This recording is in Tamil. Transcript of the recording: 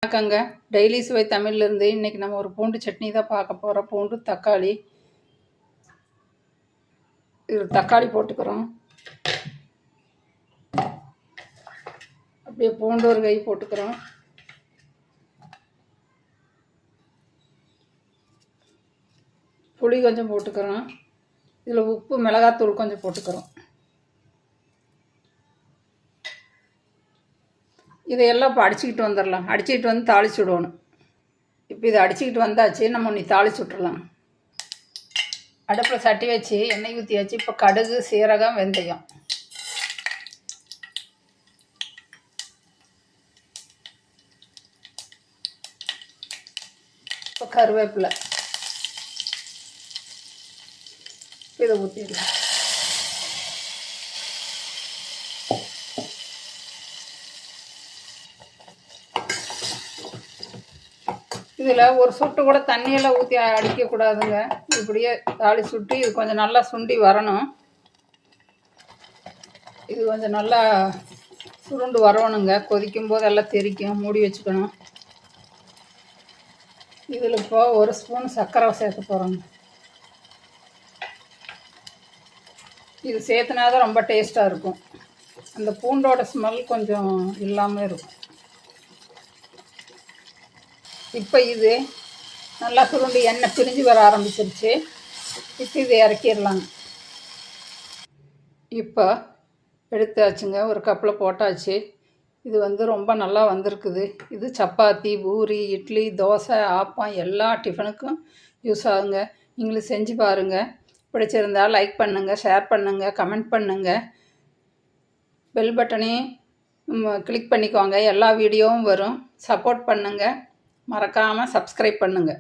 வணக்கங்க. டெய்லி சுவை தமிழ்லேருந்து இன்றைக்கி நம்ம ஒரு பூண்டு சட்னி தான் பார்க்க போகிறோம். பூண்டு தக்காளி, இது தக்காளி போட்டுக்கிறோம். அப்படியே பூண்டு ஒரு கை போட்டுக்கிறோம். புளி கொஞ்சம் போட்டுக்கிறோம். இதில் உப்பு மிளகாத்தூள் கொஞ்சம் போட்டுக்கிறோம். இதையெல்லாம் இப்போ அடிச்சுக்கிட்டு வந்துடலாம். அடிச்சுக்கிட்டு வந்து தாளிச்சு விடணும். இப்போ இதை அடிச்சுக்கிட்டு வந்தாச்சு. நம்ம இன்னைக்கு தாளிச்சு விட்டுறலாம். அடுப்பில் சட்டி வச்சு எண்ணெய் ஊற்றியாச்சு. இப்போ கடுகு, சீரகம், வெந்தயம், இப்போ கருவேப்பிலை இதை ஊற்றிடலாம். இதில் ஒரு சொட்டு கூட தண்ணியெல்லாம் ஊற்றி அடிக்கக்கூடாதுங்க. இப்படியே தாளி சுட்டு இது கொஞ்சம் நல்லா சுண்டி வரணும். இது கொஞ்சம் நல்லா சுருண்டு வரணுங்க. கொதிக்கும் போது எல்லாம் தெறிக்கும். மூடி வச்சுக்கணும். இதில் இப்போ ஒரு ஸ்பூன் சர்க்கரை சேர்க்க போகிறோங்க. இது சேர்த்துனா தான் ரொம்ப டேஸ்ட்டாக இருக்கும். அந்த பூண்டோட ஸ்மெல் கொஞ்சம் இல்லாமல் இருக்கும். இப்போ இது நல்லா சுருண்டு எண்ணெய் பிரிஞ்சு வர ஆரம்பிச்சிருச்சு. இப்போ இதை இறக்கிடலாங்க. இப்போ எடுத்தாச்சுங்க. ஒரு கப்பில் போட்டாச்சு. இது ரொம்ப நல்லா வந்திருக்குது. இது சப்பாத்தி, பூரி, இட்லி, தோசை, ஆப்பம் எல்லா டிஃபனுக்கும் யூஸ் ஆகுங்க. நீங்களும் செஞ்சு பாருங்கள். பிடிச்சிருந்தால் லைக் பண்ணுங்கள், ஷேர் பண்ணுங்கள், கமெண்ட் பண்ணுங்கள். பெல் பட்டனையும் கிளிக் பண்ணிக்கோங்க. எல்லா வீடியோவும் வரும். சப்போர்ட் பண்ணுங்கள். மறக்காமல் சப்ஸ்கிரைப் பண்ணுங்கள்.